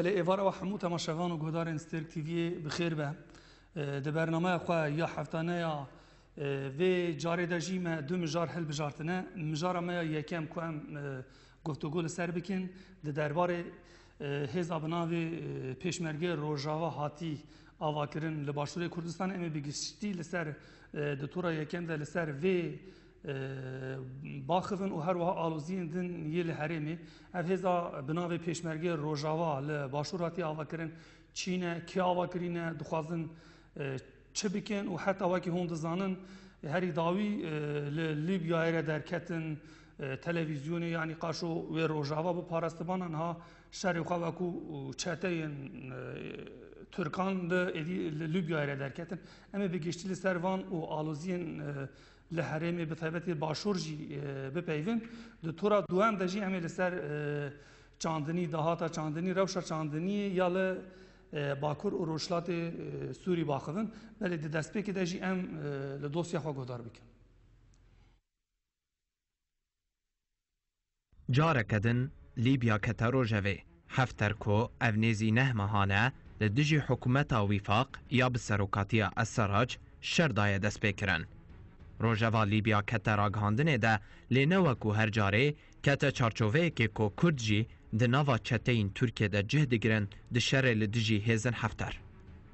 بله ایوارا و حمو تماشاوان و گودارن سترک تیوی بخیر به ده برنامه خواه یا هفتانه یا و جاره دجی ما دو مجار حل بجارتنه مجار ما یکم که هم گفتگو لسر بکن ده درباره هزا بناوی پیشمرگه روژاوا هاتی آوا کرن لباشور کردستان امی بگشتی لسر دکتورا یکم ده لسر و باخفن و هر وها آلوزین دن یه لحرمی اف هزا بناوی پیشمرگه روژاوا لباشوراتی آوا کرن چینه کی آوا کرینه دخوازن چه بکن و حتی وکی هون دزانن هری داوی لیبیا ایره درکتن تلویزیونی یعنی قاشو و روژاوا بو پارستبانن ها شهر خواه وکو چهتین ترکان لیبیا ایره درکتن اما بگشتی لسروان و آلوزین لحرمی بطیبتی باشور جی بپیون دکتورا دوام دجی اما لسر چاندنی دهاتا چاندنی روشا چاندنی یا باکور و روشلات سوری باخدن ولی دست پی که دجی ام لدوسیا خواه گودار بکن جاره کدن لیبیا کترو جوه هفتر کو اونیزی نه مهانه لدجی حکومت وفاق یا بسروکاتی السراج شردای دست پی کرن روژاوا لیبیا کتر آگهاندنه ده لینوکو هر جاره کت چارچوه که کو کرد جی ده ناوا چتین ترکیه ده جهد گرن ده شر لدجی هزن هفتر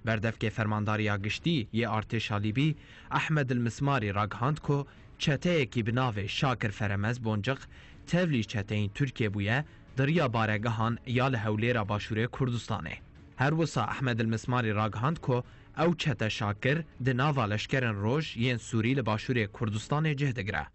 بردف که فرمانداری آگشتی یه ارتشا لیبی احمد المسماری راگهاند کو چته کی بناوه شاکر فرمز بونجق تولي چتين تركيا بويا دريا بارگهان يال هوليرا باشوره كردستانه هر وسا احمد المسماري راگهاند كو او چته شاكر د ناوا لشکرن روج ين سوري لباشوره كردستانه جهدگره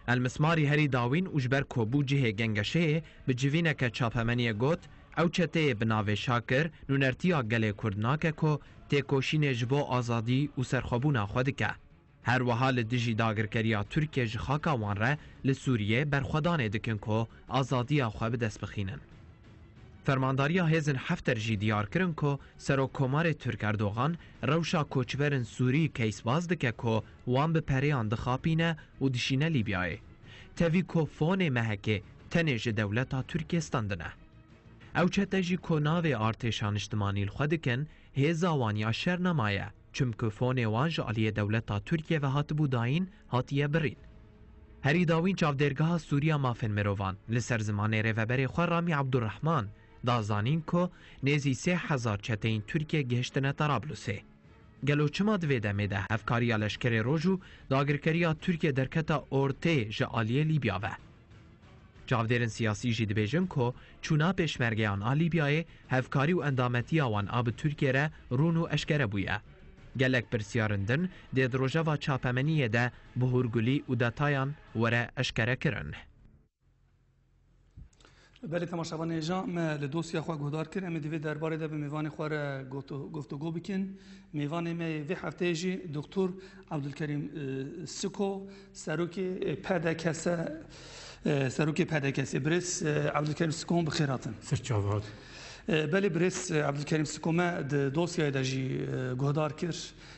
المسماري هري داوين اجبر كو بو جهه گنگشه بجوينه که چاپمنيه گوت او چته بناوه شاكر نونرتيا گله كردناکه كو تيكوشين جبو آزادي و سرخوبونا خودکه هر وحال دجی داگرکریا ترکیه جخاکا وان را لسوریه برخودانه دکن که آزادی خواه به دست بخینن. فرمانداریا هزن هفتر جی دیار کرن که سرو کمار ترک اردوغان روشا کوچورن سوری کیس باز دکه که وان به پریان دخاپینه و دشینه لیبیای. تاوی که فون محکه تنیج دولتا ترکیستان دنه. او چه جی که ناوی ارتشان اجتماعی خود دکن هزا وانیا شر نمایه. چمکه فون وانج علیه دولتا ترکیه و هاتبو داین هاتیه برین. هری داوین چاودرگاه سوریا مافن مروان لسر زمان ریوبر خواه رامی عبدالرحمن دازانین که نیزی 3000 چتین ترکیه گهشتنه طرابلسه. گلو چما دویده میده افکاری لشکر روژو داگرکریا ترکیه درکتا اورته جعالیه لیبیا و. چاودرن سیاسی جی دبیجن که چونا پیشمرگیان لیبیای هفکاری و اندامتی آوان آب ترکیه را رونو اشکره بویه. گلک پرسیارندن دید روژاوا چاپمنیه ده بهورگولی و داتایان وره اشکره کرن. بله تماشاوان ایجا ما لدوسیا خواه گهدار کرن اما دوی درباره ده به میوان خواه گفتگو بکن میوان ما وی هفته جی دکتر عبدالکریم سکو سروک پدکسه برس عبدالکریم سکو بخیراتن سرچاوات بله برس عبدالکریم سکومه دوسیای دجی گهدار کرد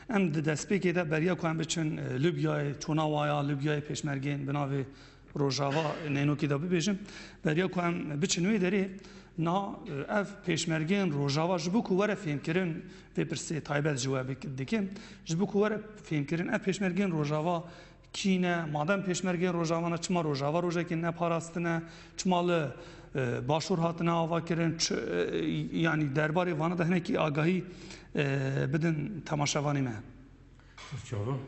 ام دست پی که ده بریا که هم بچن لیبیای چوناوایا لیبیای پیشمرگین بناوی روژاوا نینو که ده ببیجم بریا که هم بچنوی داره نا اف پیشمرگین روژاوا جبو که وره فهم کرن و پرسه تایبت جواب دکم جبو که وره فهم کرن اف پیشمرگین روژاوا کینه مادام پیشمرگین روژاوانا چما روژاوا روژه که نپاراستنه چما باشور هاتنه آوا کرن یعنی درباره وانه ده هنه که آگاهی بدن تماشاوانی مه چاوا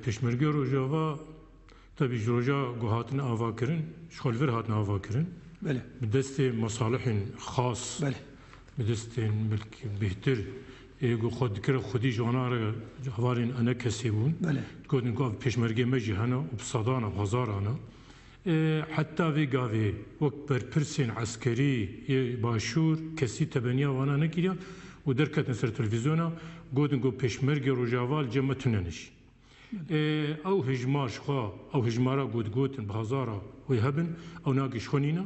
پیشمرگی روژاوا تبی روژا گوهاتنه آوا کرن شخالور هاتنه آوا کرن بله بدست مصالح خاص بله بدست بهتر ایگو خود کر خودی جوانا را جوارین انا کسی بون بله گفتن که پیشمرگی مجی هنا و بصدانا بهزارانا حتی وی گاوی وقت بر پرسین عسکری باشور کسی تبنیا وانا نکریا و درکت سر تلویزیونا گفتن که پیشمرگی روژاوا جمع تننش او هجمارش خوا او هجمارا گفتن بهزارا و هبن او ناقش خونینا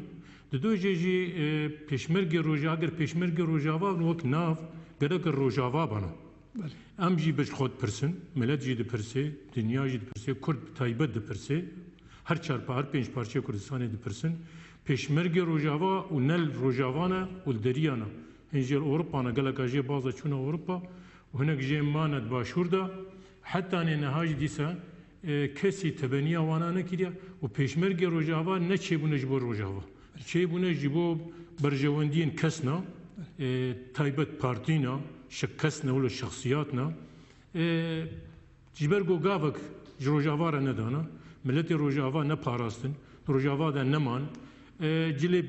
دو جی پیشمرگی روژا اگر پیشمرگی روژاوا وقت ناف گرگ روژاوا بنا ام جی بچ خود پرسن ملت جی دپرسه دنیا جی دپرسه کرد تایبت دپرسه هر چهار پنج پارچه کردستان دپرسن پیشمرگ روجاوا و نل روجاوانا و دریانا هنجل اوروبا انا قالك اجي بازا چونا اوروبا وهناك جي ماند باشور دا حتى ان نهاج ديسا كسي تبنيه وانا نكريا وبيشمرج روجاوا نتشيبو نجبو روجاوا تشيبو نجبو برجواندين كسنا تايبت بارتينا شكسنا ولا شخصياتنا جبرجو قابك روجاوا ندانا ملتي روجاوا نباراستن روجاوا دا نمان جلي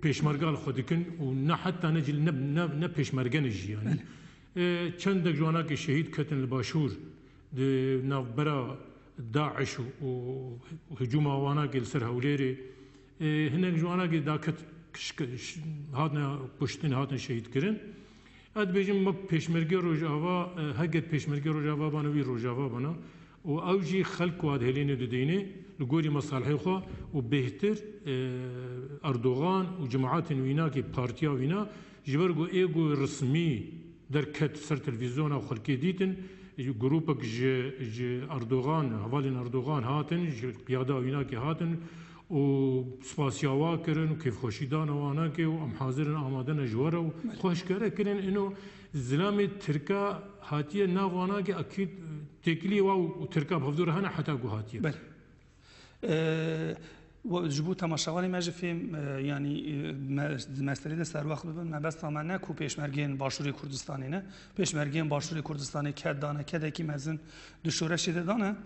بيشمرجال خودكن ونا حتى نجل نب بيشمرجنج يعني چند جوانا که شهید کتن الباشور نافبرا داعش و هجوم آوانا که لسر هولیری هنگ جوانا که داکت هاتنا پشتن هاتن شهید کرن اد بیجم مک پیشمرگی روجاوا هگت پیشمرگی روجاوا بانا وی روجاوا بانا و اوجی خلق واد هلین ددینه لگوری مصالحه خو و بهتر اردوغان و جماعات وینا که پارتیا وینا جبرگو ایگو رسمی در کت سر تلویزیون او خلقی دیتن گروپک ج اردوغان حوالین اردوغان هاتن قیاده وینا که هاتن و سپاسیاوا کرن و کیف خوشیدان وانا که و ام حاضرن آمادن جواره و خوشکره کرن اینو زلام ترکا هاتیه ناوانا که اکید تکلی و ترکا بفدور هنه حتی گو هاتیه بله وجبو تماشاوانی ماجی فیم یعنی مسئله سر وقت ببین من بس تمام نه کو پیشمرگین باشوری کردستانی نه پیشمرگین باشوری کردستانی کد دانه کد کی مزن دشوره شده دانه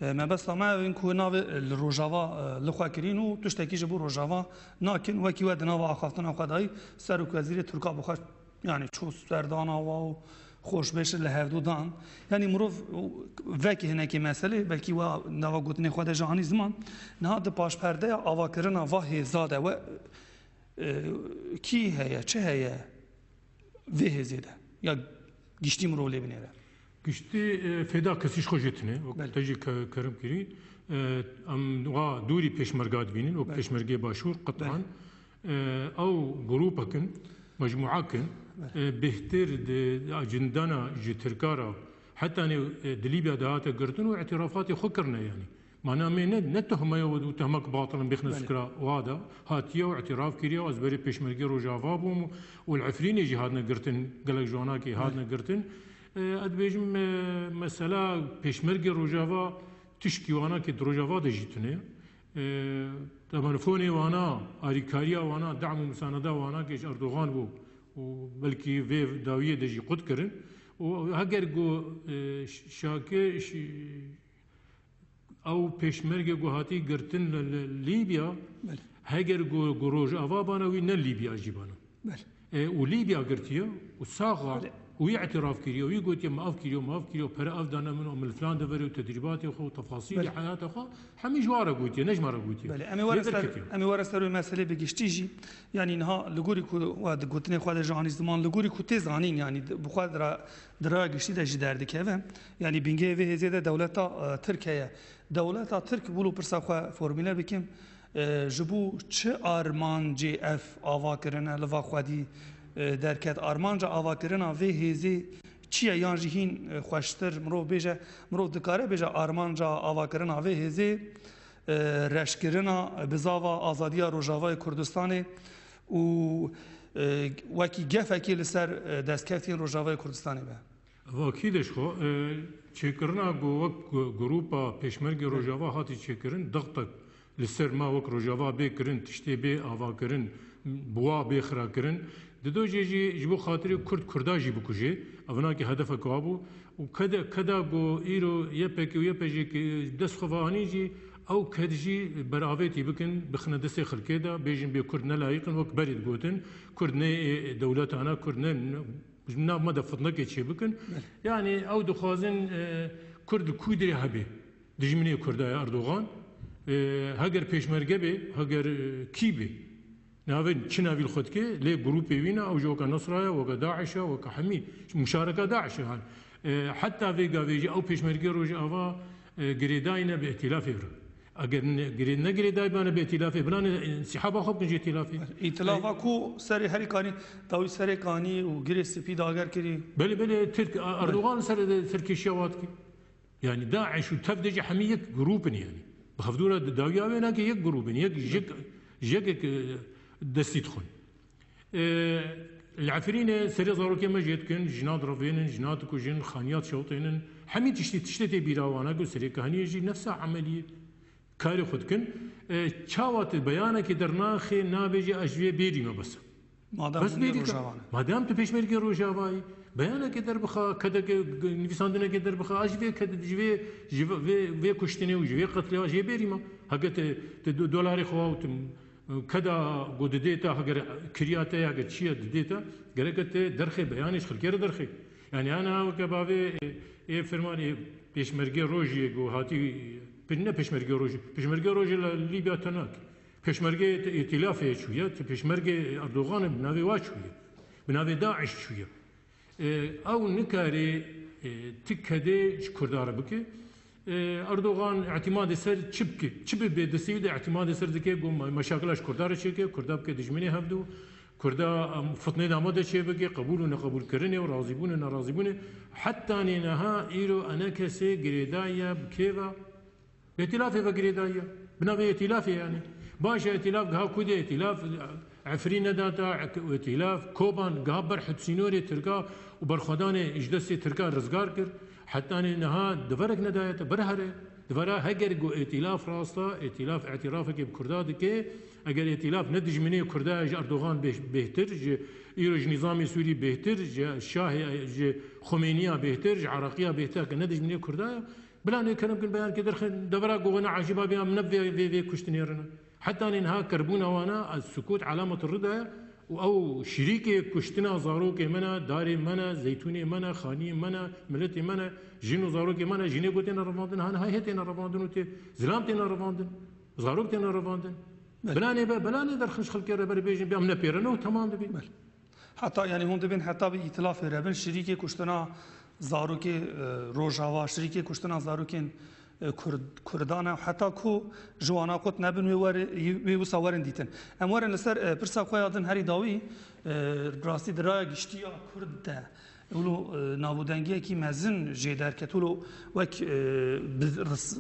من بس تمام این کو ناو روجاوا لخواکرین و تشتکی جبو روجاوا ناکن وکی ود ناو آخافتن خدای سر وزیر ترکا بخواد یعنی چوس سردانا و خوش بشه لهردو دان یعنی مروف وکی هنکی مسئله بلکی و نوا گوتنی خود جهانی زمان نه ده پاش پرده آوا کرنا و هزاده و کی هیا چه هیا و هزیده یا گشتی مرو بنیره گشتی فدا کسیش خوشتنه و تجی کرم کری ام دوری پیشمرگات بینن و پیشمرگی باشور قطعا او گروپکن مجموعه کن بهتر اجندنا جي تركارا حتى أنا دليبيا دهاتا قرتن واعترافاتي خكرنا يعني معناها من نتهم يود وتهمك باطلا بيخنا فكرة وهذا هاتيا واعتراف كريا وازبري بيشمرقي روجافابهم والعفرين يجي هادنا قرتن قالك جواناكي هادنا قرتن ادبيجم مسألة بيشمرقي روجافا تشكي وانا كي روجافا دجيتني طبعا فوني وانا اريكاريا وانا دعم ومساندة وانا كيش اردوغان بو وبلكي في داوية دجي قد كرن وهاجر جو شاكي او بيشمرقي جو هاتي قرتن ليبيا هاجر جو روج افابانا وين ليبيا جيبانا وليبيا قرتيا وساغا ويعتراف كريو ويقول يا اف كيلو برا اف دانا من الفلان دبر وتدريبات اخو تفاصيل حياته اخو حمي جواره قلت نجمه قلت بله امي ورستر المساله بگشتيجي يعني نها لغوري كو واد قلتني خود جهاني زمان لغوري كو تزانين يعني بخواد درا گشتي دج درد كيف يعني بينگه و هزيده دولتا تركيا دولتا ترك بولو برسا خو فورمولا بكم جبو چه ارمان جي اف اوا کرنا لوا خودي درکت آرمانجا آواکرنا و هزی چیه یان جهین خوشتر مرو بیجه مرو دکاره بیجه آرمانجا آواکرنا و هزی رشکرنا بزاوا آزادی روجاوای کردستان و وکی گفکی لسر دستکفتین روجاوای کردستانی به واکیدش خو چکرنا گو گروپا پیشمرگ روجاوا هاتی چکرن ضغط لسر ما وک روجاوا بکرن تشتی به آواکرن بوا بخرا کرن دو جي جبو خاطري كردا جي بكوجي افنا كي هدف كوابو وكدا جو ايرو يبك ويبجي دس خواني جي او كدجي براويتي بكن بخنا دسي خلكيدا بيجن بي كرد نلايقن وك بريد جوتن كرد ني دولتنا كرد نا مدى فضنا كي شي بكن يعني او دخوازن كرد كودري هبي دجمني كردا اردوغان هاجر بيشمرگه بي هاجر كيبي ناوين تشنافي الخدكي لي جروب وينا او جوكا نصرايا وكا داعش وكا حمي مشاركه داعش يعني حتى فيجا فيجي او بيشمركي روج افا جريداينا بائتلاف اگر جريدنا جريداي بانا بائتلاف بلان انسحاب اخو بنجي ائتلافي ائتلافا كو سري هريكاني داوي سري كاني وجري سبيد اگر كري بلي ترك اردوغان سر تركي شواتكي يعني داعش وتفدج حميه جروب يعني بخفدوره داويا وينا كي يك جروب يك جيك دستيت خون العفرين سري زاروكي ما جيت كن جناد رافين جناد كوجين خانيات شوطين حميد تشتي بيراوانا قول سري كهاني يجي نفسها عمليه كاري خود كن چاوات بيانه كي درناخي نابجي اجوي بيري ما بس بس بيري ما دام تو پیشمرگی روجاوای بیانه که در بخا کده که نویساندنه که در بخا اجوی کده جوی کشتنه و جوی قتل و جوی بيري ما هگه دلاری خواهد كذا قد ديتا هجر كرياتا هجر شيء ديتا قرقت درخي بيانش خلكير درخي يعني أنا وكبابي إيه فرماني بيشمرجي روجي جو هاتي بيننا بيشمرجي روجي ليبيا تناك بيشمرجي ائتلاف شوية بيشمرجي أردوغان بناوي واش شوية بناوي داعش شوية أو نكاري تكدي كردار بكي اردوغان اعتماد سر چب به دسید اعتماد سر دکه گم مشاکلش کردار چه که کرداب که دشمنی هفدو کردا فتنه داماده چه بگه قبول و نقبول کرنه و راضی بونه ناراضی بونه حتی نها ایرو انا کسی گریدایا بکیوا ائتلاف و گریدایا بنابه ائتلاف يعني باش ائتلاف ها كودي ائتلاف عفرين داتا ائتلاف كوبان غابر حسينوري تركا وبرخدان اجدسي تركا رزگار كر حتى انها دفرك ندايته برهره دفرا هجر جو ائتلاف راستا ائتلاف اعترافك بكرداد كي اگر ائتلاف ندج مني كرداج اردوغان بهتر ايرج نظام سوري بهتر شاه خمينيه بهتر عراقيه بهتر ندج مني كردايا بلا نه كلام كن بيان كدر دبرا قونا عجيبه بها منبه في كشتنيرنا حتى انها كربونا وانا السكوت علامه الرضا او شريكي كشتنا زاروكي منا داري منا زيتوني منا خاني منا ملتي منا جينو زاروكي منا جيني قوتنا رفاندن هانا هاي هتنا رفاندن وتي زلامتنا رفاندن زاروكتنا رفاندن بلاني در خش خلكي ربر بيجن بامنا بيرنو تمام دبي حتى يعني هون دبين حتى بإتلاف ربن شريكي كشتنا زاروكي روجاوا شريكي كشتنا زاروكين كردان حتى كو جوانا قط نبن وصورن ديتن امورن لسر برسا خويادن هري داوي براسي درا گشتيا كرد ولو نابودنگي كي مزن جيدر كتولو وك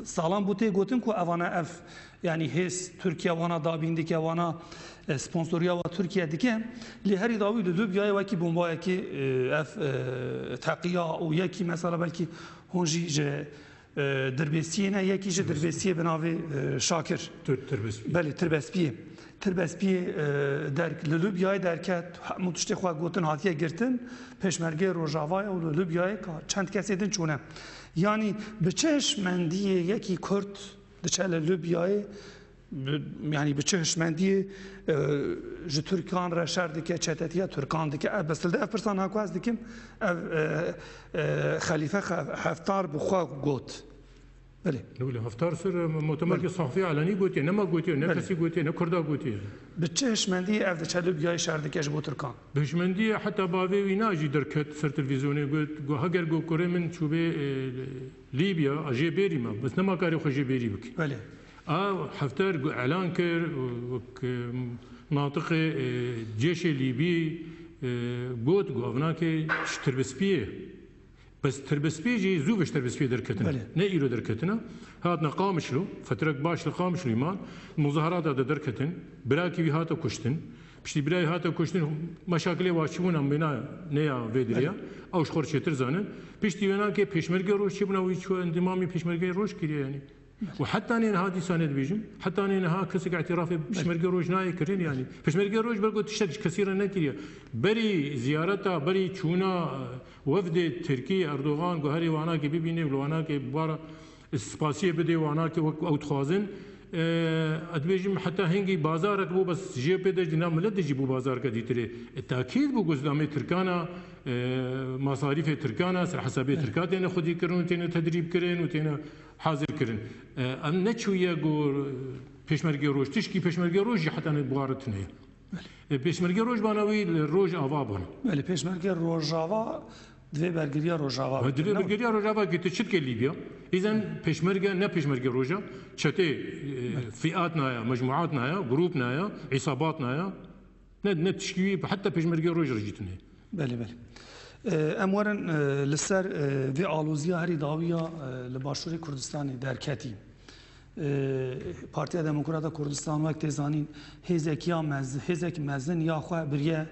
سالان بوتي گوتن كو اوانا اف يعني هيس تركيا وانا دابيندك وانا سبونسوريا و تركيا ديكه لهري داوي لوبيا وكي بومبا كي اف تقيا او يكي مثلا بلكي هونجي دربسينا يكي جه دربسيه بناوي شاكر بله تربسبيه درك لوبيا دركت متشتي خو گوتن هاتيه گرتن پشمرگه روجاوا و لوبيا چند کسی دن چونه يعني بچش مندي يكي كرد دچل لوبيا يعني بچش مندي ج تركان رشار دكه چتتيه تركان دكه بس ده افرسان هاكواز دكم خليفه حفتار بخوا گوت بله نقول هفتار سر مؤتمر صحفي علني قلتي نما قلتي نفسي قلتي نكردا قلتي بتشش مندي افد چلو بياي شاردكش بو تركان بهشمندي حتى بابي ويناجي دركت سر تلفزيوني قلت جو هاجر جو كوري من شوبه ليبيا اجي بيري ما بس نما كاري خجي بيري بك بله حفتار اعلان كر ناطق جيش الليبي قلت قوفناك تربسبيه بس تربسبي جي زوبش تربسبي دركتنا نه ايرو دركتنا هاتنا قامشلو فترك باش القامشلو ايمان المظاهرات هذا دركتن براكي بي هاتا كشتن بشتي براي هاتا كشتن مشاكل واشونا بنا نيا فيدريا او شخور شتر زانن بشتي ونا كي پشمرگه روش چبنا وي شو اندمامي پشمرگه روش كري يعني وحتى انا هذه سند بيجم حتى انا ها كسك اعتراف بشمرگه روش ناي كرين يعني بشمرگه روش برغو تشتك كثيرا نكريا بري زيارتها بري چونا وفد تركي اردوغان گوهري وانا كي ببيني وانا كي بارا سپاسيه بده وانا كي او تخازن ادبيجم حتى هنگي بازارك بو بس جي بده جنا ملت جيبو بازار كديتري التاكيد بو گزدامي تركانا مصاريف تركانا سر حسابي تركاتين خدي كرون تين تدريب كرين وتين حاضر كرين ام نچويه گو پشمرگه روش تشكي پشمرگه روش حتى بوارتنه پشمرگه روش بانوي روج آوا بان بله پشمرگه روجاوا دوی برگریا روجاوا دوی برگریا روجاوا که تشت که لیبیا اذن پشمرگه نه پشمرگه روجا چته فئات نایا مجموعات نایا جروب نایا عصابات نایا نه تشكي حتى پشمرگه روج رجيتنه بله امورن لسر في آلوزیا هری داویا لباشور کردستان درکتی Partiya Demokrata Kurdistan vek tezanîn hêzek mezin ya xwe biriye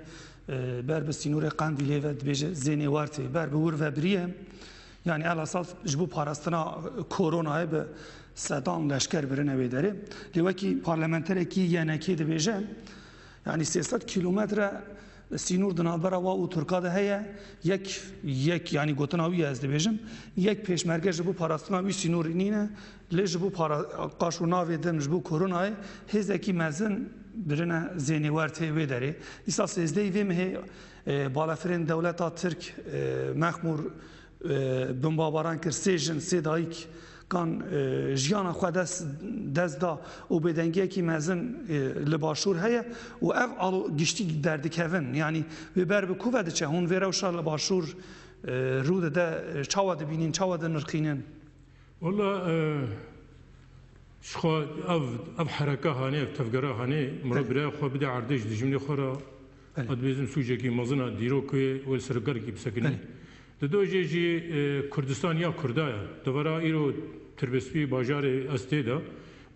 ber bi sînorê Qendîlê ve dibêje zênê wertê ber bi wir ve biriye yani elasal ji bo parastina koronayê bi sedan leşker birine wê derê lê wekî parlamenterekî yenekê dibêje yani 300 kilometre sînor di navbera wa û Turka de heye yek yani gotina wî ez dibêjim yek pêşmerge ji bo parastina wî sînorî nîne lê ji bo qaş û navê din ji bo koronayê hêzekî mezin birine zênê wertê wê derê îsa sêzdeyê vê mihê balafirên dewleta Tirk mexmûr bimbabaran kir sê jin sê dayîk kan jiyana xwe dest da û bêdengiyekî mezin li başûr heye û ev giştî derdikevin yani wê ber bi ku ve diçe hûn vê rewşa li başûr rû dide çawa dibînin çawa dinirxînin Valla şxwa ev hereka hane ev tevgera hane mira biraya xwe bide erdê ji dijminê xwe ra adbêzin sûcekî mezina dîrokê wê sergerkî bisekine Di dojê jî Kurdistan ya Kurdaya divera îro tirbespî bajarê ez tê de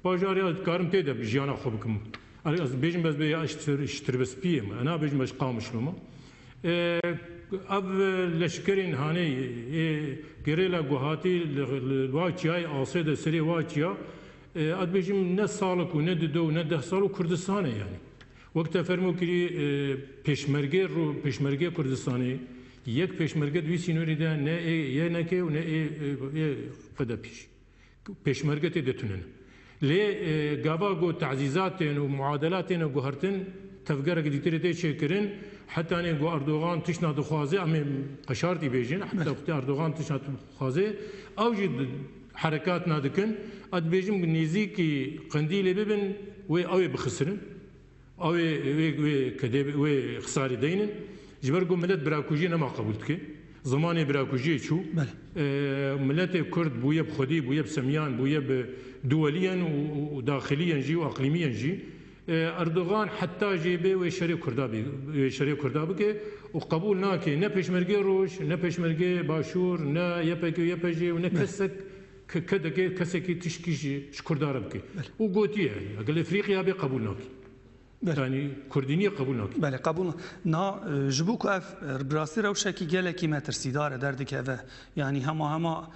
bajarê ez dikarim tê de jiyana xwe bikim ez bêjim ez bê ji tirbespiyê me nabêjim ez qamişim ev leşkerên hanê gerêla guhatî li Waçiyayê asê de serê Waçiya ez bêjim ne salek û ne di do ne 10 sal û Kurdistanê yani wek te fermo kirî pêşmergê Kurdistanê yek peşmerge dwi sînorî de ne yenekê û ne xwede pêşmerge tê detûnin lê gava got tezîzatên û muadelatên guhertin tevgerek dîtîrê tê çêkirin hetanê got Erdogan tişna dixwaze em ê qeşartî bêjin heta Erdogan tişna dixwaze ew jî herekat nadikin ez dibêjim nêzîkî Qendîlê bibin wê ew ê bixisirin ew wê xisarî deynin ji ber ku millet birakujiyê nema qebûl dike zimanê birakujiyê çû milletê Kurd bûye bi xwedî bûye bi semiyan bûye bi duweliyen û daxiliyen jî û eqlîmiyen jî Erdogan heta jê bê wê şerê Kurda bike û qebûl nake ne pêşmergê roj ne pêşmergê başûr ne YPG YPJ û ne kesekî tişkî ji Kurda re bike û gotiye egel Efrîqiya bê qebûl nake Yani Kurdiniye kabul nakî. Bele kabul na ji bo ku ev bi rastî rewşekî gelekî metirsîdar e derdikeve yani hema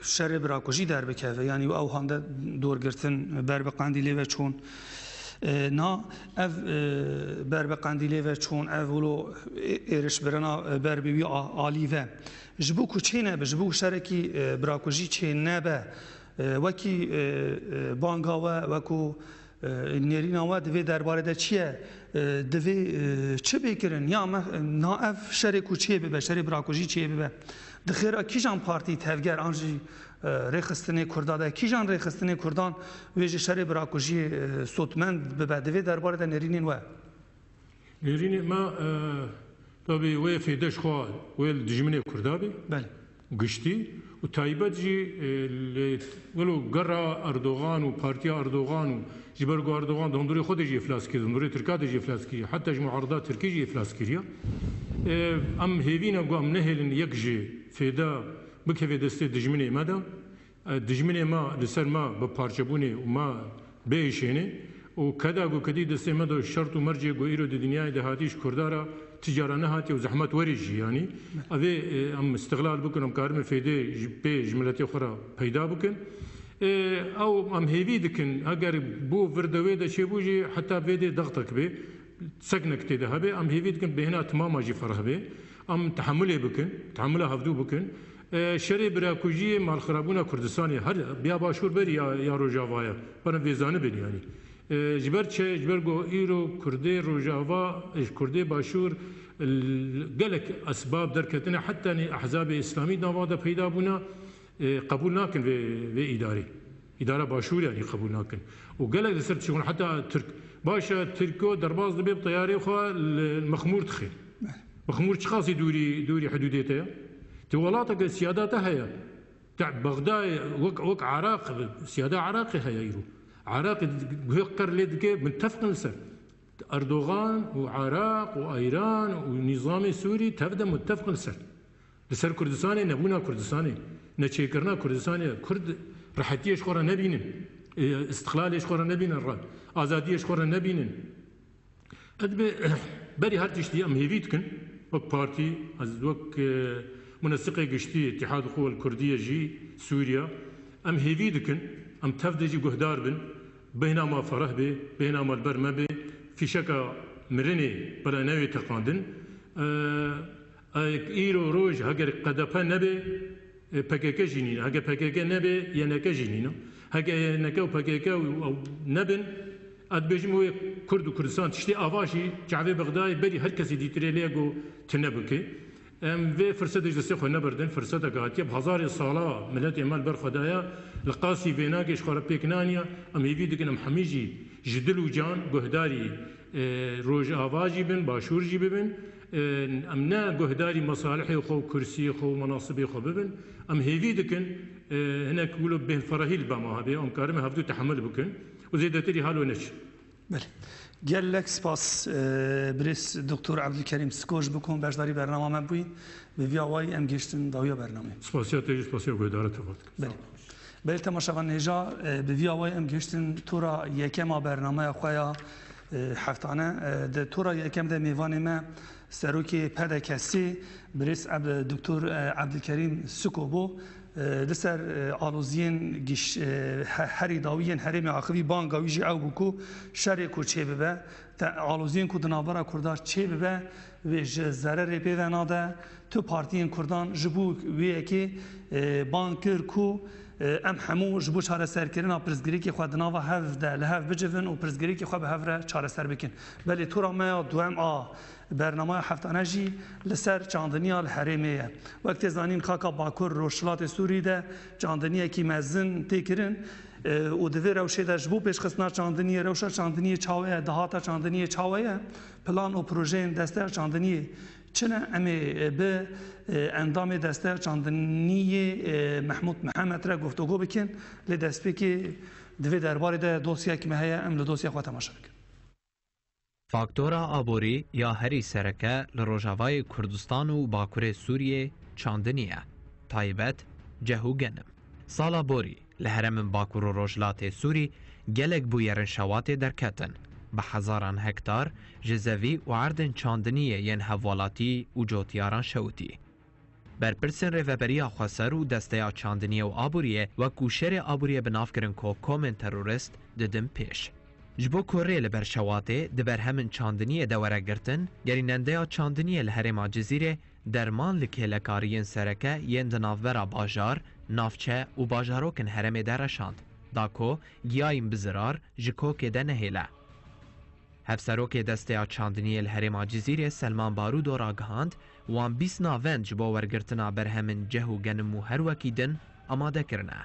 şerê birakujî derbikeve yani ew hande dorgirtin ber bi Qendîlê ve çûn na ev ber bi Qendîlê ve çûn ev wilo êrişbirina ber bi wî alî ve ji bo ku çê nebe ji bo şerekî birakujî çê nebe wekî banga we wekû nêrîna we divê derbarê de çi ye divê çi bêkirin ya na ev şerê ku çê bibe şerê birakujî çê bibe dixêra kîjan partî tevger an jî rêxistinê Kurda de kîjan rêxistinê Kurdan wê ji şerê birakujiyê sotmend bibe divê derbarê de nêrînên we nêrînê me tabii wê fêdeş xwe wê li dijminê Kurda bê giştî û taybet jî welo gera Erdogan û partiya Erdogan û ji ber ku Erdogan dondurê xwe de jî iflas kir dondurê Tirka de jî iflas kiriye heta ji muarida Tirkî jî iflas kiriye em hêvîne ku em nehêlin yek jî fêda bikeve destê dijminê me de dijminê me li ser me bi parçebûnê û me bêşêne û keda ku kedî destê me de şert û mercê ku îro di dinyayê de hatî ji Kurdara ticara nehatiye û zehmet werî jî yanî evê em istiqlal bikin em karin fêdê ji pê ji milletê xwe re peyda bikin ew em hêvî dikin eger bû vir de wê de çêbû jî heta vê dê dextek bê seknek tê de hebe em hêvî dikin bêhna timama jî ferh be em tehemûlê bikin tehemûla hevdû bikin şerê birakujiyê malxirabûna Kurdistanê her ya başûr berî ya Rojavaya bana vêzanî bin yanî ji ber çi ji ber ku îro Kurdê Rojava Kurdê başûr gelek esbab derketine heta ehzabê İslamî nava de peyda bûna qebûl nakin vê îdarê îdara başûr yanî qebûl nakin û gelek li ser çûn heta Türk başa Tirko derbas dibe bi teyarê xwe mexmûr dixe mexmûr çi qasî dûrî hudûdê te ye ti welateke siyadata heye Bagdayê wek Iraq siyada Iraqê heye îro Iraqê guhê qir lê dike mintefqin li ser Erdogan û Iraq û Îran û nîzamê Sûrî tev de mintefqin li ser Kurdistanê nebûna Kurdistanê neçêkirina Kurdistanê Kurd راحتیش خورا نبینن استقلالش خورا نبینن آزادیش خورا نبینن بری هر تشتی ام هیوید کن وک پارتی از وک منسقه گشتی اتحاد القوى الكردية جي سوريا ام هیوید کن ام تفدجي گهدار بن بينما فرح به بينما البرمه به في شكا مرني برا نوي تقاندن ايرو روج هاگر قدپا نبه PKK جنين هاگر PKK نبه ينك جنين هاگر ينك و PKK نبن ادبجم و کرد و کردستان تشتی آواشی جعبه بغداد بری هر کسی دیتره لیگو تنبکه ام و فرصت جلسه خو نبردن فرصت قاطیه بهزار سالا ملت امال بر خدایا القاسی بیناکش خور پیکنانیا ام هیوی دکن ام حمیجی جدل و جان گهداری روج آواجی بن باشور جی ببن ام نه گهداری مصالح خو کرسی خو مناصب خو ببن ام هیوی دکن هناك يقولوا به فرهيل بما هذه ام كارم هفدو تحمل بكن وزيدتري هالو نش بله گلک سپاس برس دکتر عبدالکریم سکوش بکن باشداری برنامه بوین به ویاوای ام گشتن داویا برنامه سپاسیاتي سپاسيو گهداره تفاوت بله بله تماشاوان نجا به ویاوای ام گشتن تورا یکم برنامه خویا هفتانه ده تورا یکم ده میوان ما سروکی پدکسی برس دکتر عبدالکریم سکو بو لسر آلوزین گیش هری داویین هرمی آخوی بانگاویجی او بکو شری کو چه ببه آلوزین کو دنابرا کردار چه ببه و ضرر پیدا ناده تو پارتیین کردان جبو وی کی بانکر کو ام همو جبو چاره سر کردن پرزگری که خود ناوا هف ده لهف بجون و پرزگری که خود به هفره چاره سر بکن ولی تو را ما دوام برنامه هفتانه جی لسر چاندنیا الحرمیه وقتی زانین خاکا باکور روشلات سوری ده چاندنیه کی مزن تکرن و دوی روشه ده جبو پیش خسنا چاندنیه روشه چاندنیه چاویه دهاتا چاندنیه چاویه پلان و پروژه دسته چاندنیه چنه امی به اندام دسته چاندنیه محمود محمد را گفتگو بکن لدست بکی دوی درباره ده دوسیه که مهیه ام لدوسیه خواه تماشا بکن فاکتورا آبوری یا هری سرکه لروجاوای کردستان و باکور سوریه چاندنیه تایبت جهو گنم سالا بوری لهرم باکور و روجلات سوری گلک بویرن شوات درکتن به هزاران هکتار جزوی و عردن چاندنیه ین حوالاتی و جوتیاران شوتی برپرسن ریوبریا خسر و دسته چاندنیه و آبوریه و کوشر آبوریه بناف کرن که کومن تروریست ددم پیش جبو کوره لبر شواته دبر همن چاندنیه دوره گرتن گریننده چاندنیه لحرما جزیره درمان لکهلکارین سرکه ین دنافورا باجار نافچه و باجاروکن هرمه درشاند داکو گیایم بزرار جکو که ده نهیله هفسروک دسته چاندنیه لحرما جزیره سلمان بارود و راگهاند وان 20 ناوند جبو ورگرتنا بر همن جهو گنمو هر وکیدن آماده کرنه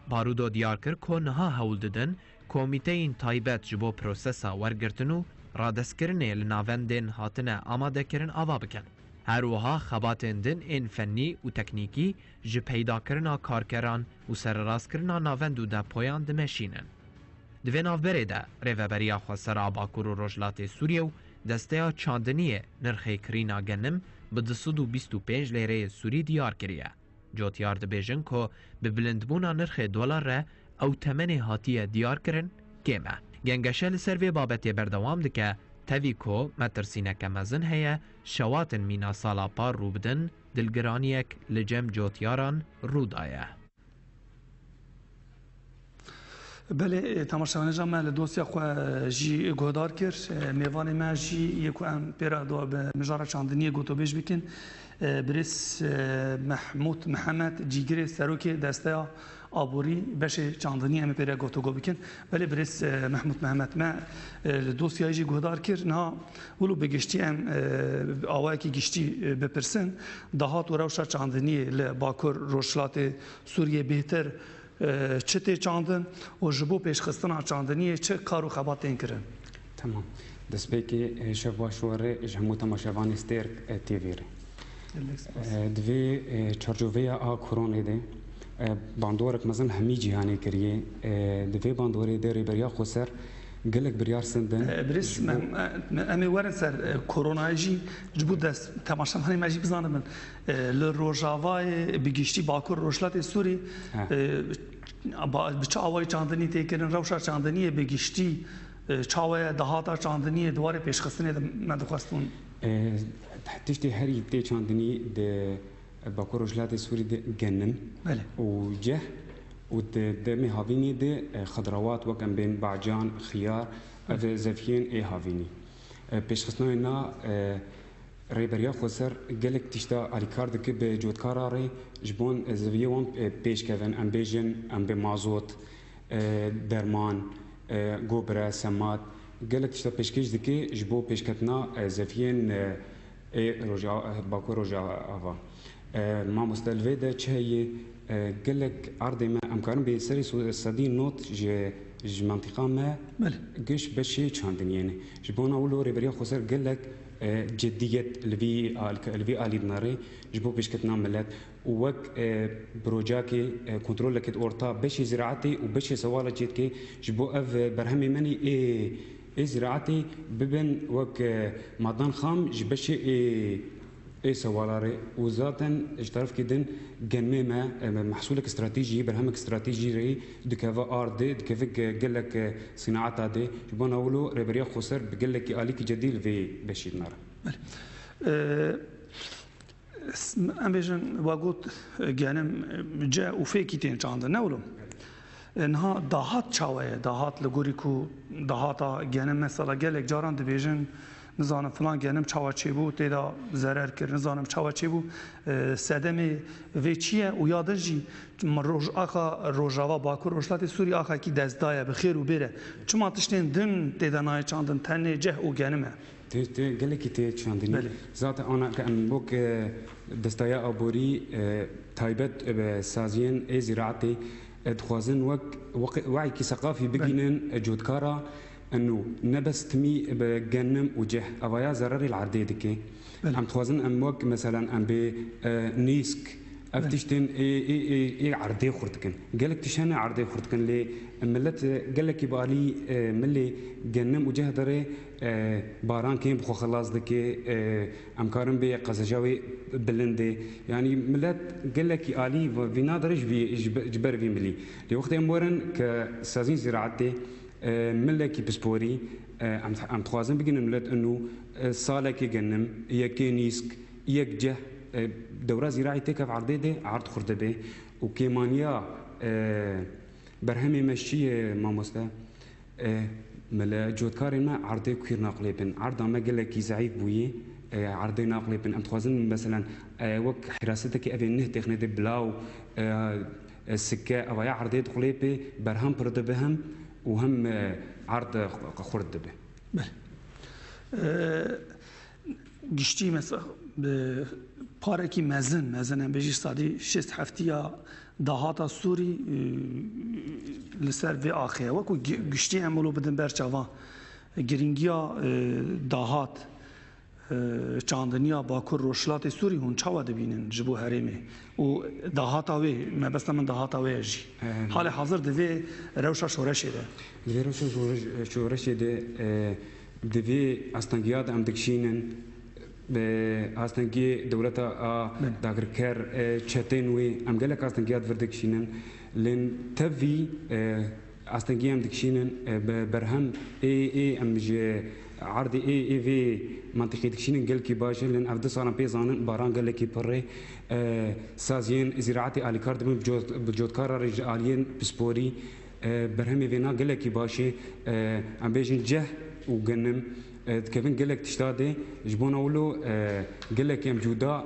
بارودو دیار کر که نها هول ددن کمیته این تایبت جبو پروسسا ورگرتنو رادسکرنه لناوندین هاتنه آماده کرن آوا بکن. هر وها خباتن دن این فنی و تکنیکی جه پیدا کرنا کارکران و سرراست کرنا ناوندو ده پویان دمشینن. دوی ناوبره ده ریوبریا خواستر آباکور و رجلات سوریه و دسته چاندنیه نرخی کرینا گنم به 225 لیره سوری دیار کریه. جوتیار دبیجن که به بلندبونا نرخ دولار را او تمن هاتیه دیار کرن کمه. گنگشه لسروی بابتی بردوام دکه تاوی که مترسینه کمزن هیه شواتن مینا سالا پار رو بدن دلگرانیک لجم جوتیاران رو دایه. بله تماشاوانه جا من لدوسیا خواه جی گودار کر میوان ما جی یکو ام پیرا دو به مجاره چاندنی گوتو بیش بکن برس محمود محمد جیگر سروک دسته آبوری بشه چاندنی ام پیرا گوتو گو بکن بله برس محمود محمد ما لدوسیا جی گودار کر نه ولو بگشتی ام آوایی که گشتی بپرسن دهات و روشا چاندنی لباکر روشلات سوریه بهتر چه چاندن و جبو پیش خستنا چاندنیه چه کارو خبات این کرن؟ تمام دست بکی شبا شوره جمعو تماشاوانی ستیر تیویره دوی چرجووی آ کرونه ده باندورک مزن همی جیهانی کریه دوی باندوری ده ریبریا خوصر قالك بريار سندن بريس أمي ورن سر كورونا جي جبود دست تماشا هني ماجي بزانم من لروجاواي بگشتی باکور روشلات سوری بچه آوای چاندنی تکرن روشا چاندنی بگشتی چاوای دهاتا چاندنی دواره پیشخستنی من دخواستون تشتي هري تي چاندني د باکور روشلات سوری د جنم بله وجه ودمي هافيني دي خضروات وكان بين باعجان خيار زفين اي هافيني بيش خصنا ريبريا خسر قالك تشتا اليكاردك بجود كاراري جبون زفيون بيش كيفن ام بيجن ام بمازوت درمان غوبرا سمات قالك تشتا بيشكيش دكي جبو بيشكتنا زفين اي رجع باكو رجع افا ما مستلفي ده هي قال لك عرضي ما امكان بيسري صدي نوت ج منطقه ما قش بشي چاندن يعني جبونا اولو ريبريا خسر قال لك جديه الفي الي ناري جبو باش كتنعملات ووك بروجاكي كنترول لك اورتا بشي زراعتي وبشي سواله جيتكي جبو اف برهمي مني اي زراعتي ببن وك معدن خام جبشي اي سوالاري وذاتا اجترف كدن جنمه محصولك استراتيجي برهمك استراتيجي ري دكافا ار دي دكافك قال لك صناعتها دي جبنا اولو ريبريا خسر بقول لك اليك جديد في بشي نار ام بيجن واغوت جانم جاء وفيكيتين عندنا نولو انها دهات چاوه دهات لگوریکو دهاتا جانم مثلا قال لك جاران دبيجن نزانم فلان گنم چاوا چی بو تیدا ضرر کرد نزانم چاوا چی بو سدمی ویچیه و یادجی روز آخا روزاوا باکور روشلات سوری آخا کی دزدایه بخیر و بره چما تشتین دن تیدا نای چاندن تنه جه و گنمه تي قال لك تي چاندني ذات انا كان بوك دستايا ابوري تايبت بسازين اي زراعتي تخوازن وعي كي ثقافي بقينن جودكارا انه نبس تمي بجنم وجه افايا زرري العردي دكي عم توازن اموك مثلا ام بي نيسك افتشتن اي عردي خرتكن قالك تشاني عردي خرتكن لي ملت قالك يبالي ملي جنم وجه دري باران كين بخو خلاص دكي امكارن بي قزجاوي بلندي يعني ملت قالك يالي فينا درج جبر في ملي لوقت امورن كسازين زراعتي ملكي بسبوري عم تخوازن بقينا ملت انه صالك يجنم يكي نيسك يكجه دوره زراعي تكف عرضي عرض خردبه وكيمانيا برهمي مشي ما مستا ملا جودكاري ما عرضي كثير ناقلي بن عرض ما قال لك زعيف بويه عرضي ناقلي بن عم تخوازن مثلا وك حراستك ابي نهتخ ندي بلاو السكه او عرضي تقليبي برهم برد بهم وهم عرض خرد به بله گشتی مثلا پارکی مزن هم بجی سادی شست هفتیا دهاتا سوری لسر و آخه وکو گشتی عملو بدن برچاوا گرینگیا دهات چاندنیا باکور روشلات سوری هون چاوا دبینن جبو هریمه و دهاتا وی ما بس من دهاتا وی جی حال حاضر دوی روشا شورشه ده دوی روشا شورشه ده دوی استانگیات ام دکشینن به استانگی دولتا داگرکر چتنوی ام گلک استانگیات وردکشینن لن تفی استانگی ام دکشینن برهم ای ام جه عرضي اي في منطقه دكشين قال كي باش لان افضل صار بيزان باران قال لك بري سازين زراعتي الي كارد بجود كار رجالين بسبوري برهمي فينا قال لك باش ام بيجن جه وقنم كيفن قال لك تشتادي جبون اولو قال لك ام جودا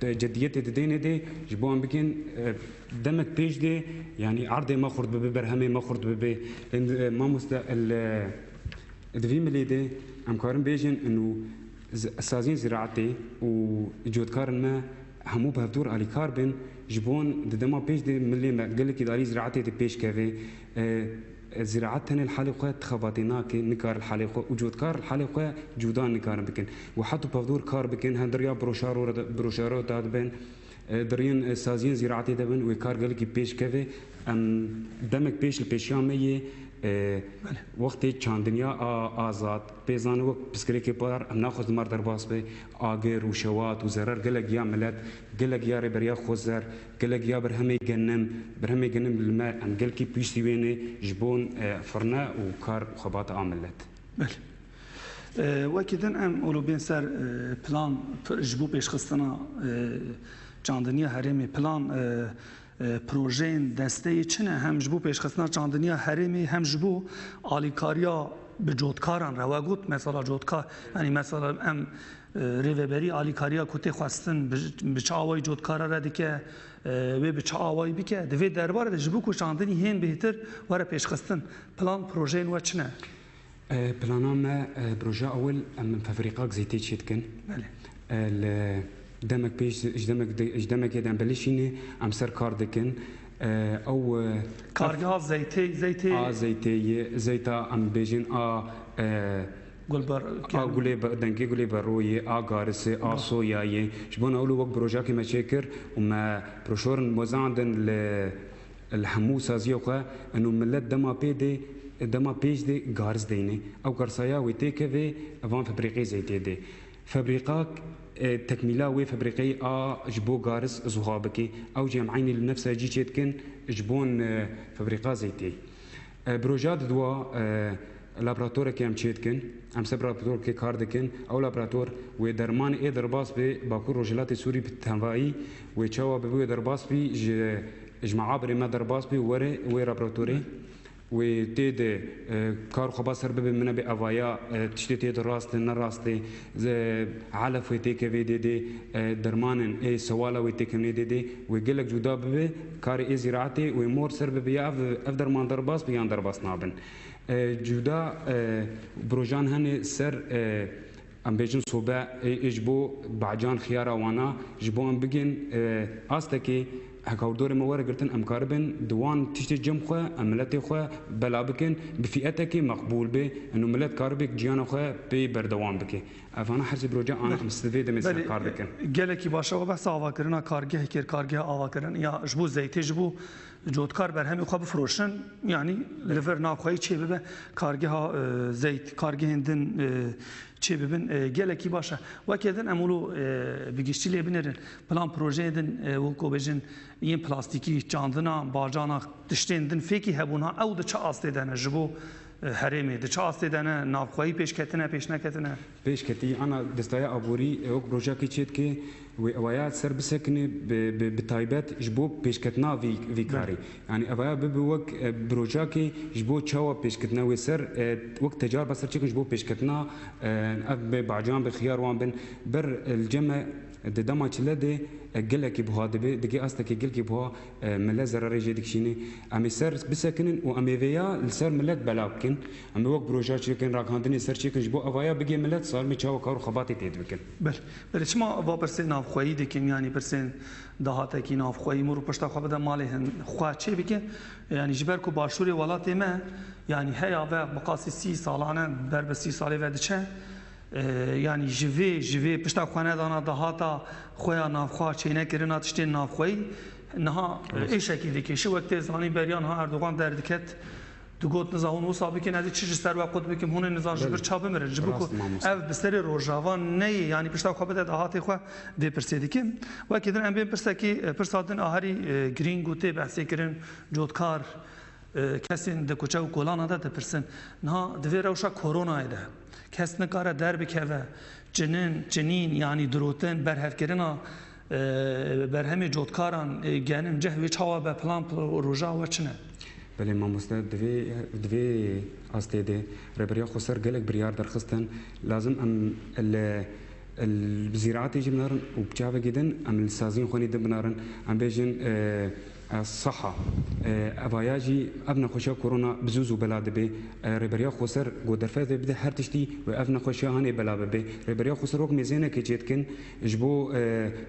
جديات تدين دي جبون بكن دمك بيج دي يعني عرضي ما خرد ببرهمي ما خرد بب ما مست دوی ملیده امکارم بیشن انو سازین زراعتی و جودکارن ما همو بهدور علی کار بن جبون دما پیش دی ملی ما قال لك داری زراعتی دی پیش کهوی زراعتنا الحالي قوي تخبطيناك نكار الحالي قوي وجودكار الحالي قوي جودان نكار بكن وحطوا بهدور كار بكن هندريا بروشارو تاد بن درين سازين زراعتي دبن وكار قال لك بيش كهوي ام دمك بيش البيشياميه وقتی چاندنیا آزاد پیزان وقت بسکری که پار ام ناخذ مار در باس به آگر و شوات و ضرر گلگ یا ملت گلگ یا ربریا خوزر گلگ یا برهمی گنم الماء ام گل کی پیشتی وینه جبون فرنا و کار خبات عاملت. بله. وەکیدن ئەم ئۆلۆبێن سەر پلان ji bo pêşxistina çandiniya herêmê plan projeyên desteyê çi ne hem ji bo pêşxistina çandiniya herêmê hem ji bo alîkariya bi cotkaran re we got mesela cotkar yanî mesela em rêveberî alîkariya ku tê xwestin bi çi awayî cotkara re dike wê bi çi awayî bike divê derbarê de ji bo ku çandinî hên bêhtir were pêşxistin plan projeyên we çi ne بلانا ما بروجا أول من ففريقاك زيتي تشيتكن دمك بيش جدمك يدان بلشيني أم سر كاردكن أو كارجها زيتا أم بيجين قولي دنكي قولي بروي غارسي صوياي شبون أولو وقت بروجا كي مشاكر وما بروشور موزعندن الحموسة زيوخا إنه ملت دما بيدي دما پیش دی گارز دینه او گارسایا وی تیکه وی اوان فبریقی زیتی دی فبریقاک تکمیلا وی فبریقی جبو گارز زغابکی او جمعین لنفسه جی چیتکن جبون فبریقا زیتی بروجات دوا لابراتور که ام چیتکن ام سه لابراتور که کار دکن او لابراتور و درمان ای درباس به باکور روجلات سوری تنوایی و چاوا به درباس بی جماعه بر ما درباس بی وره و لابراتوری و تید کار خبر سر به من به اویا تشتی تید راست نه راستی علف و تیک وی دی درمان ای سوال و تیک نه دی و گلک جدا به کار ای زراعتی و مور سر به یا اف درمان درباس بیان درباس نابن جدا بروجان هنی سر ام بیجن صوبه اجبو بعجان خيار وانا جبو ام بگن استکی هكاودور موارد قلتن ام كاربن دوان تشتي جم خو املتي خو بلا بكن بفئتك مقبول به انه ملت كاربك جيانا خو بي بردوان بك افانا حرج بروجا انا مستفيد من كاربكن گلکی باشه و بحث آوا کردن کارگاه کر کارگاه آوا کردن یا جبو زیتی جبو جودکار بر همی خواب فروشن یعنی لفر ناخوایی چه ببه کارگاه زیت کارگاه هندن چه ببین گلکی باشه و کدن امولو بگیشتیلی بینرن پلان پروژه دن و کوبجن این پلاستیکی چاندنا باجانا دشتندن فیکی هبونا او ده چه آسته دنه جبو هرمی ده چه آسته دنه نافخوایی پیش کتنه پیش نکتنه پیش کتی انا دستای عبوری او پروژه کی چیت که و اوایات سر بسکنی بتایبت جبو پیش کتنا وی کاری یعنی اوایات به وک پروژه کی جبو چاوا پیش کتنا و سر وقت تجارب سر چیکن جبو پیش کتنا اب بعجان بخيار وان بن بر الجمع دما چلده گلکی بهاده به دیگه است که گلکی بها ملت ضرری جدی کشینی امی سر بسکنن و امی ویا سر ملت بلاکن امی وقت پروژه چیکن راکاندنی سر چیکن جبو اویا بگی ملت سال می چاو کار خباتی تید بکن بله شما با پرسه نافخوایی دکن یعنی پرسه دهاته کی نافخوایی مورو پشتا خواب ده ماله هن خواه چه بکن یعنی جبر کو باشوری ولاتی ما یعنی هیا و بقاسی 30 سالانه بر به 30 ساله و دچه yani jive pişta xwane dana dahata xoya navxwa çeyne kirin atiştên navxwayî niha êşekî dike şi wekte zanî beriyan ha Erdogan derdiket tu got nizahûn wisa bikin ez ê çi ji ser we qut bikim hûn ê nizan ji bir ça bimirin ji bo ku ev bi serê rojavan neyê yanî pişta xwe bide dahatê xwe vê pirsê dikim wekî din em bên pirsekî pirsa din aherî girîng û tê behsê kirin cotkar kesên di kuçe û kolana de dipirsin niha divê rewşa koronayê de kes nikare derbikeve cinin yani drotin berhevkirina berhemê cotkaran genim ceh wê çawa be plan roja we çi ne بله مامۆستا divê astê de rêberiya xweser gelek biryar derxistin lazim em زراعتê jî binarin û çavekî din em li saziyên xwenî din binarin em bêjin الصحة أفاياجي أبنا خوشا كورونا بزوز وبلا دبي ربريا خسر قدرفات بده هر تشتي وأبنا خوشا هني بلا ببي ربريا خسر وقت ميزانة كيتكن جبو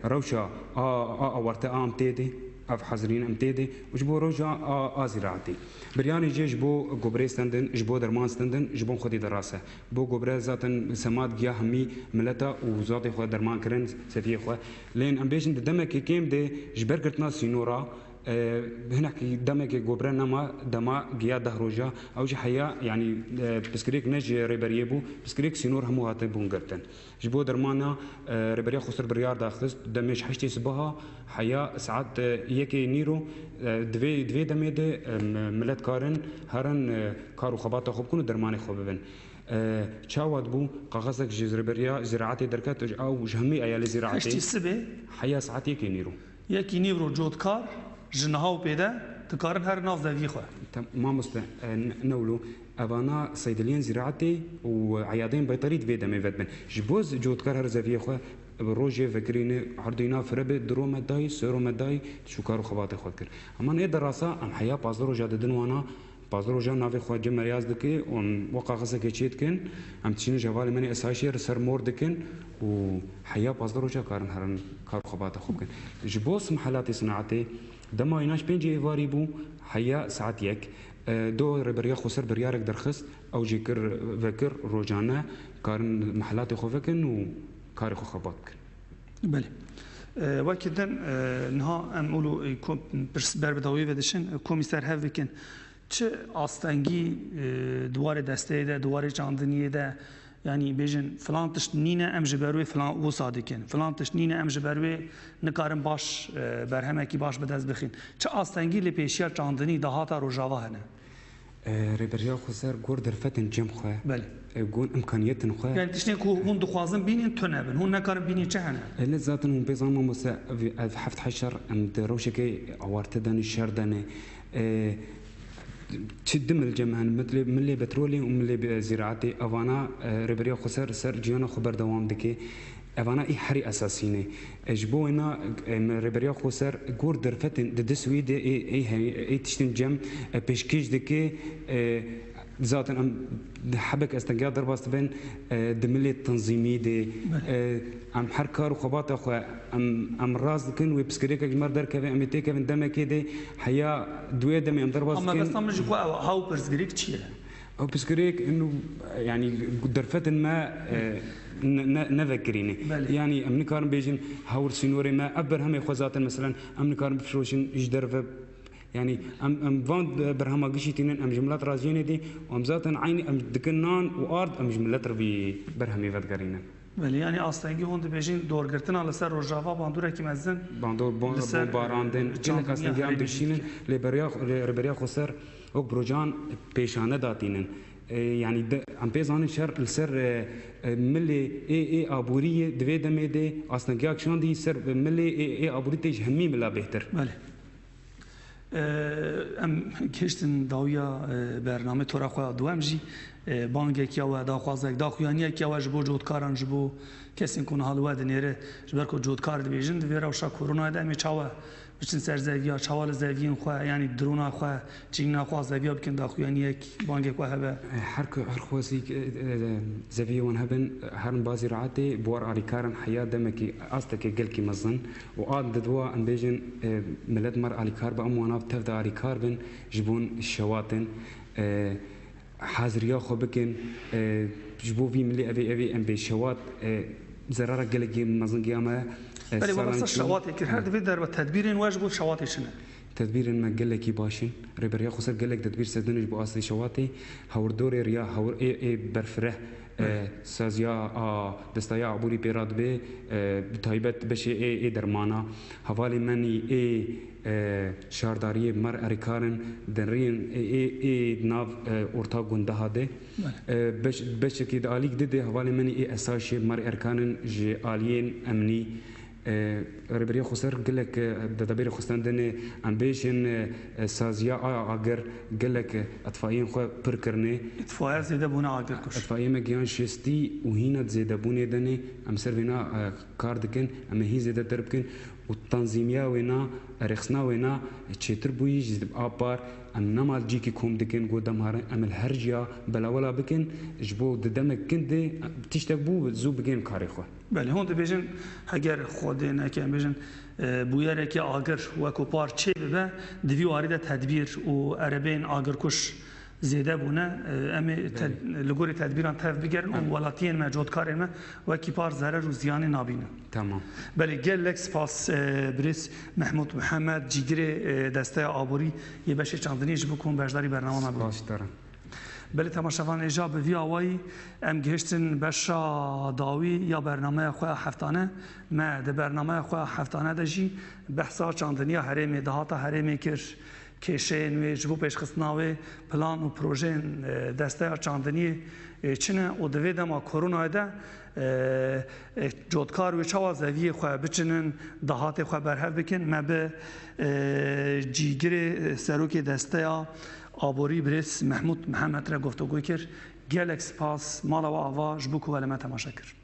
روشا أورتا أم تيدي أف حزرين أم تيدي وجبو روشا زراعتي برياني جي جبو قبري ستندن جبو درمان ستندن جبو خدي دراسة بو قبري ذاتن سماد جيا همي ملتا وزاتي خو درمان كرن سفيه خو لين أم بيجن دمك كيم دي جبر كرتنا سينورا هناك دمك جبران نما دما جيا دهروجا أو جي حيا يعني بسكريك نجي ريبريبو بسكريك سينور همو هاتي بونجرتن جبو درمانا ريبريا خسر بريار داخلس دمش حشتي سبها حيا ساعات يكي نيرو دوي دمي دي ملت كارن هرن كارو خباطة خوب كونو درماني خوب ببن تشاود بو قاغزك جزربريا زراعتي دركات او جهمي ايال زراعتي حشتي سبه حيا ساعات يكي نيرو يكي نيرو جودكار جنهاو بيدا تقارن هر ناف ذا فيخوا ما مست نولو افانا صيدليين زراعتي وعيادين بيطريد فيدا مي فدبن جبوز جودكار هر زافي خو روجي فكريني عردينا فربه درو مداي سيرو مداي شكارو خباطي خود كر اما نه دراسه ام حيا بازرو جاددن وانا بازرو جا نافي خو جمر ياز دكي وقا غسه كيتشيت كن ام تشينو جوال مني اساشير سر مور دكن وحيا بازرو جا كارن هرن كارو خباطي خود كن جبوس محلات صناعتي دما يناش بينجي ايفاري بو حيا ساعات يك دو ربريا خسر بريارك درخست او جيكر فكر روجانا كارن محلات خو فكن كاري خو خباط كن بله وكذا نها ام اولو بر بدوی ودشن کمیسر هفکن چه آستانگی دوار دسته ده دوار جاندنیه ده yani bejin falan tiş nine em jiberuê falan wisa dikin falan tiş nine em jiberuê nikarin baş berhemekî baş bi dest bixin çi astengî lê pêşiya çandinî dahata rojava hene rêberiya xwe ser gor derfetên cem xwe gon imkaniyetên xwe yani tiştên ku hûn dixwazin bînin tune bin hûn nekarin bînî çi hene lê zaten hûn pê zan mamose ev heft heşer em di rewşekê awarte danî şer danê تشدم الجمهن مثل ملي بترولي وملي زراعتي افانا ربريا خسر سر جيانا خبر دوام دكي افانا اي حري اساسيني اجبونا ربريا خسر غور درفتن دسويد اي تشتن جم بشكيج دكي ذاتن ام حبك استنجا درباست بين دملي التنظيمي دي ام حركار وخباط اخو ام راز كن وبسكريك جمر در كفي ام تي كفن دم كده حيا دوي دم ام درباست اما بس مش هاو برسكريك تشي او بسكريك انه يعني درفتن ما نذكريني يعني ام نكارن بيجن هاور سينوري ما ابر هم خوزاتن مثلا ام نكارن بفروشن يجدرف يعني ام فاند برهما قشيتين ام جملات رازيني دي وام ذاتن عيني ام دكنان وارد ام جملات ربي برهمي فدقرينا بله يعني اصلا هون بيجين دور گرتن على سر روجافا باندورا کی مزن باندور باراندن جنك اصلا ام دشين لبريا خسر او بروجان پیشانه داتينن يعني ام بيزان شر السر ملي اي ابوريه دوي دمي دي اصلا جاك شلون دي سر ملي اي ابوريتي همي ملا بهتر بله ام کشتن داویا برنامه تورا خو دوام جی بانگ کیا و دا خوازک دا خوانی کیا و جبو جودکاران جبو کسین کون حالوا دنیره جبر کو جودکار دیجن دویرا وشا کرونا ده می چاوا بچن سرزاویا چاوال زاوین خو یعنی درونا خو جینا خو زاویا بکن دا خوانی بانگ کو هبه هر خوازی زاویا ون هبن هرن بازی رعاتی بوار علی کارن حیا دمکی اصلک گلکی مزن و عاد دوا ام بیجن ملت مر علی کار با اموانا تفدا علی کار بن جبون الشواطن حاضريا خو بكن جبو في ملي ابي ام بي شوات زراره قلقي مزنقي اما بل والله الشواط كر هذا بدر تدبيرين واجبوا شواطي شنو تدبير ما قال لك باشين ريبريا خسر قال لك تدبير سدنج بو اصلي شواطي هور دوري ريا هور اي برفره سازیا دستایا عبوری پیراد به تایبت بشه ای درمانا حوالی منی ای شارداری مر اریکارن دنرین ای ناو ارتا گنده هاده بشه که دالیک دیده حوالی منی ای اساسی مر ارکانن جی آلین امنی ربريا خسر قال لك دبير خستان دني امبيشن سازيا اگر قال لك اطفائيين خو بركرني اطفائيا زيد بونا اگر كش اطفائيا مجيان شستي وهنا زيد بوني دني ام سرفينا كاردكن ام هي زيد تربكن والتنظيميه وينا رخصنا وينا تشتر بوي جذب ابار ام نمال جيكي كوم دكن قدام هار ام الهرجيا بلا ولا بكن جبو دمك كندي تشتبو زو بكن كاريخو بله هون دبیجن اگر خود نکن بیجن بویره که آگر و کوپار چه به دوی وارد تدبیر و عربین آگر کش زیده بونه امی لگوری تدبیران تف بگیرن و ولاتین ما جودکارن ما و کیپار ضرر و زیانی نابینه. تمام. بله گلک سپاس بریس محمود محمد جیگر دسته آبوری یه بشه چندینیش بکن بجداری برنامه ما بود. باش دارم. بله تماشاوان اجا به وی آوایی ام گهشتن بشا داوی یا برنامه خواه هفتانه ما ده برنامه خواه هفتانه دجی بحثا چندینی هرمی دهاتا هرمی کر کشه نوی جبو پیشخستناوی پلان و پروژه دسته چندینی چنه و دوی دما کرونا ده جودکار و چوا زوی خواه بچنن دهات خواه برهف بکن ما به جیگر سروک دسته آبوری بریس محمود محمد را گفتگو کرد گلک سپاس مالا و آوا جبو که ولمه تماشا کرد